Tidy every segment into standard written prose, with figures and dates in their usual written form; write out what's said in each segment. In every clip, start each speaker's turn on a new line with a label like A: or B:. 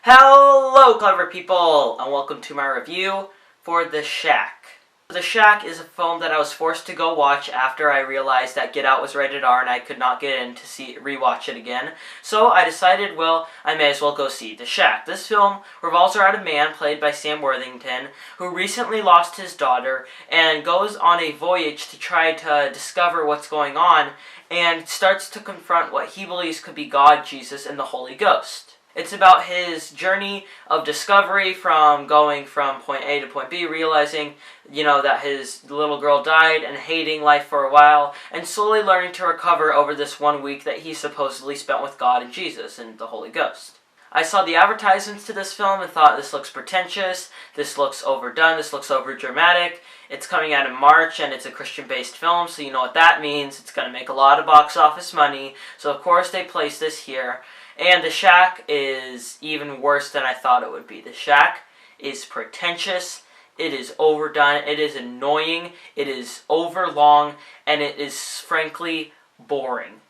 A: Hello, clever people, and welcome to my review for The Shack. The Shack is a film that I was forced to go watch after I realized that Get Out was rated R and I could not get in to rewatch it again. So I decided, well, I may as well go see The Shack. This film revolves around a man played by Sam Worthington who recently lost his daughter and goes on a voyage to try to discover what's going on and starts to confront what he believes could be God, Jesus, and the Holy Ghost. It's about his journey of discovery from going from point A to point B, realizing, that his little girl died and hating life for a while, and slowly learning to recover over this 1 week that he supposedly spent with God and Jesus and the Holy Ghost. I saw the advertisements to this film and thought, this looks pretentious, this looks overdone, this looks overdramatic. It's coming out in March and it's a Christian-based film, so you know what that means. It's going to make a lot of box office money, so of course they placed this here. And The Shack is even worse than I thought it would be. The Shack is pretentious, it is overdone, it is annoying, it is overlong, and it is frankly boring.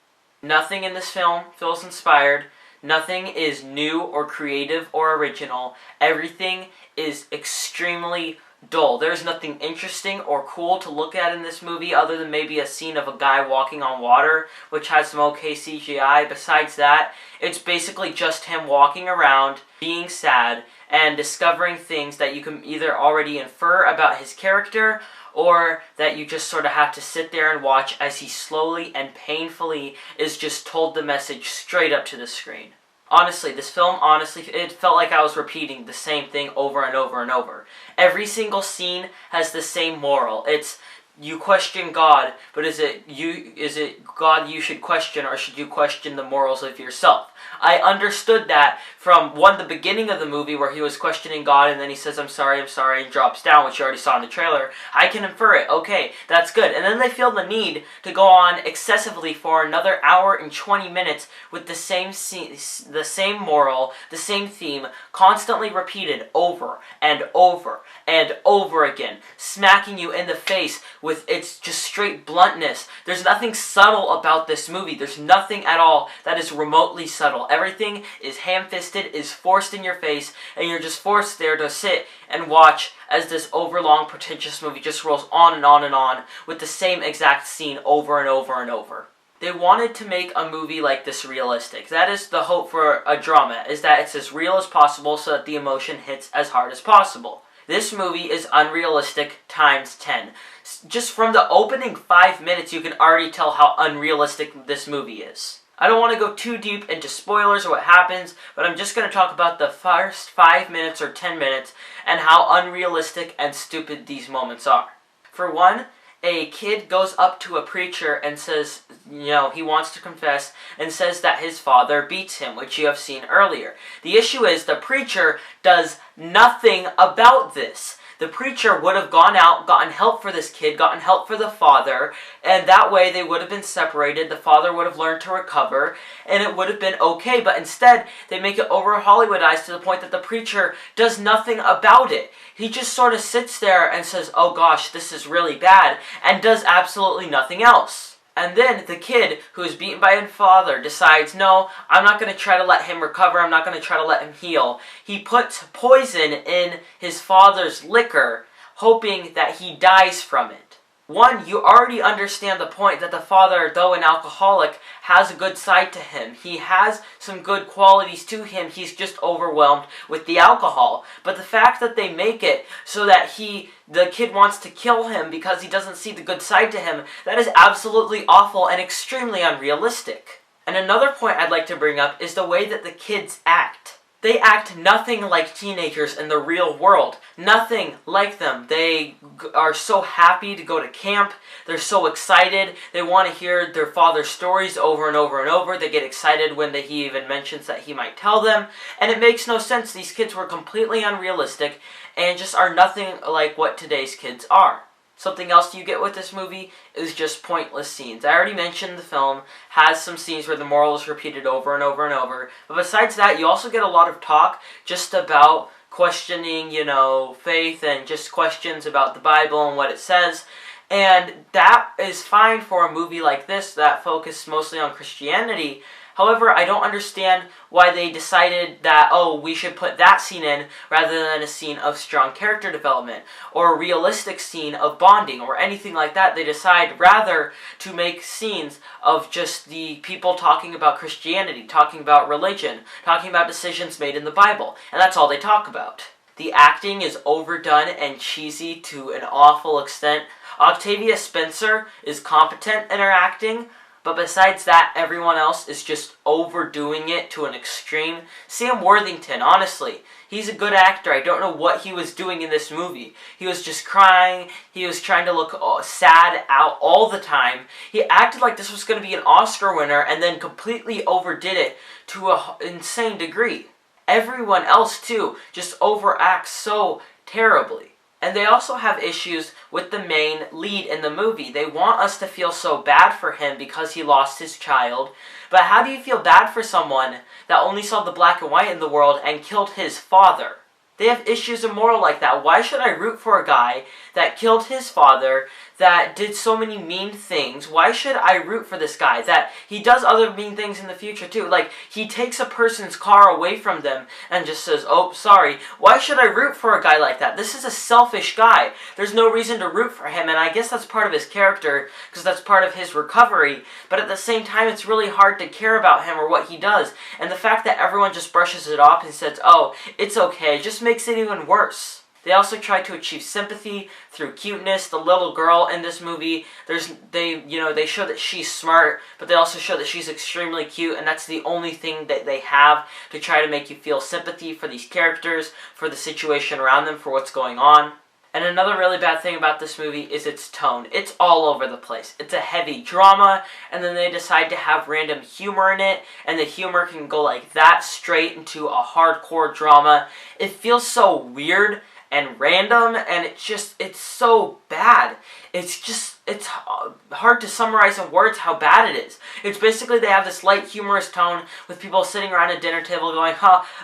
A: Nothing in this film feels inspired, nothing is new or creative or original, everything is extremely dull. There's nothing interesting or cool to look at in this movie other than maybe a scene of a guy walking on water, which has some okay CGI. Besides that, it's basically just him walking around, being sad, and discovering things that you can either already infer about his character or that you just sort of have to sit there and watch as he slowly and painfully is just told the message straight up to the screen. Honestly, this film, it felt like I was repeating the same thing over and over and over. Every single scene has the same moral. It's, you question God, but is it God you should question, or should you question the morals of yourself? I understood that from the beginning of the movie where he was questioning God and then he says, I'm sorry, and drops down, which you already saw in the trailer. I can infer it. Okay, that's good. And then they feel the need to go on excessively for another hour and 20 minutes with the same scene, the same moral, the same theme, constantly repeated over and over and over again, smacking you in the face with its just straight bluntness. There's nothing subtle about this movie. There's nothing at all that is remotely subtle. Everything is ham-fisted, is forced in your face, and you're just forced there to sit and watch as this overlong, pretentious movie just rolls on and on and on with the same exact scene over and over and over. They wanted to make a movie like this realistic. That is the hope for a drama, is that it's as real as possible so that the emotion hits as hard as possible. This movie is unrealistic times 10. Just from the opening 5 minutes, you can already tell how unrealistic this movie is. I don't want to go too deep into spoilers or what happens, but I'm just going to talk about the first 5 minutes or 10 minutes and how unrealistic and stupid these moments are. For one, a kid goes up to a preacher and says, he wants to confess, and says that his father beats him, which you have seen earlier. The issue is the preacher does nothing about this. The preacher would have gone out, gotten help for this kid, gotten help for the father, and that way they would have been separated, the father would have learned to recover, and it would have been okay. But instead, they make it over Hollywoodized to the point that the preacher does nothing about it. He just sort of sits there and says, oh gosh, this is really bad, and does absolutely nothing else. And then the kid who is beaten by his father decides, no, I'm not going to try to let him recover, I'm not going to try to let him heal. He puts poison in his father's liquor, hoping that he dies from it. One, you already understand the point that the father, though an alcoholic, has a good side to him. He has some good qualities to him, he's just overwhelmed with the alcohol. But the fact that they make it so that the kid wants to kill him because he doesn't see the good side to him, that is absolutely awful and extremely unrealistic. And another point I'd like to bring up is the way that the kids act. They act nothing like teenagers in the real world. Nothing like them. They are so happy to go to camp. They're so excited. They want to hear their father's stories over and over and over. They get excited when he even mentions that he might tell them. And it makes no sense. These kids were completely unrealistic and just are nothing like what today's kids are. Something else you get with this movie is just pointless scenes. I already mentioned the film has some scenes where the moral is repeated over and over and over. But besides that, you also get a lot of talk just about questioning, faith and just questions about the Bible and what it says. And that is fine for a movie like this that focused mostly on Christianity. However, I don't understand why they decided that, oh, we should put that scene in rather than a scene of strong character development or a realistic scene of bonding or anything like that. They decide rather to make scenes of just the people talking about Christianity, talking about religion, talking about decisions made in the Bible, and that's all they talk about. The acting is overdone and cheesy to an awful extent. Octavia Spencer is competent in her acting, but besides that, everyone else is just overdoing it to an extreme. Sam Worthington, honestly, he's a good actor. I don't know what he was doing in this movie. He was just crying. He was trying to look sad out all the time. He acted like this was going to be an Oscar winner and then completely overdid it to an insane degree. Everyone else, too, just overacts so terribly. And they also have issues with the main lead in the movie. They want us to feel so bad for him because he lost his child. But how do you feel bad for someone that only saw the black and white in the world and killed his father? They have issues of moral like that. Why should I root for a guy that killed his father, that did so many mean things? Why should I root for this guy? That he does other mean things in the future too. Like, he takes a person's car away from them and just says, oh, sorry. Why should I root for a guy like that? This is a selfish guy. There's no reason to root for him, and I guess that's part of his character, because that's part of his recovery. But at the same time, it's really hard to care about him or what he does. And the fact that everyone just brushes it off and says, oh, it's okay, just makes it even worse. They also try to achieve sympathy through cuteness. The little girl in this movie, they show that she's smart, but they also show that she's extremely cute, and that's the only thing that they have to try to make you feel sympathy for these characters, for the situation around them, for what's going on. And another really bad thing about this movie is its tone. It's all over the place. It's a heavy drama, and then they decide to have random humor in it, and the humor can go like that straight into a hardcore drama. It feels so weird and random, and it's so bad. It's hard to summarize in words how bad it is. It's basically they have this light humorous tone with people sitting around a dinner table going,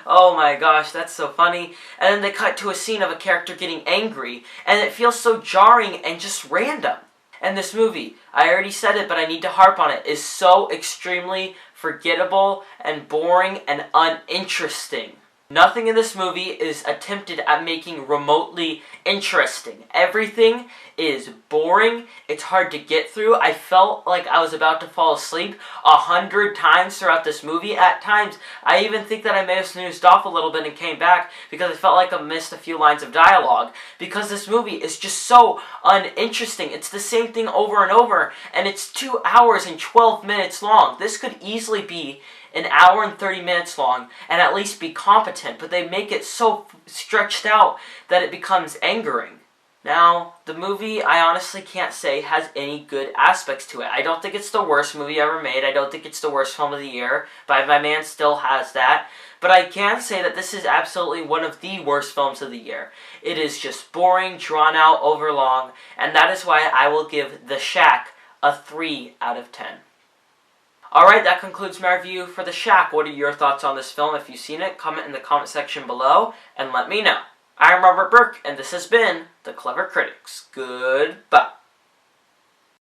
A: oh my gosh, that's so funny. And then they cut to a scene of a character getting angry, and it feels so jarring and just random. And this movie, I already said it, but I need to harp on it, is so extremely forgettable and boring and uninteresting. Nothing in this movie is attempted at making remotely interesting. Everything is boring. It's hard to get through. I felt like I was about to fall asleep 100 times throughout this movie. At times, I even think that I may have snoozed off a little bit and came back because I felt like I missed a few lines of dialogue. Because this movie is just so uninteresting. It's the same thing over and over, and it's 2 hours and 12 minutes long. This could easily be an hour and 30 minutes long and at least be competent, but they make it so stretched out that it becomes angering. Now, the movie, I honestly can't say has any good aspects to it. I don't think it's the worst movie ever made. I don't think it's the worst film of the year, but my man still has that. But I can say that this is absolutely one of the worst films of the year. It is just boring, drawn out, overlong, and that is why I will give The Shack a 3 out of 10. Alright, that concludes my review for The Shack. What are your thoughts on this film? If you've seen it, comment in the comment section below and let me know. I'm Robert Burke, and this has been The Clever Critics. Goodbye.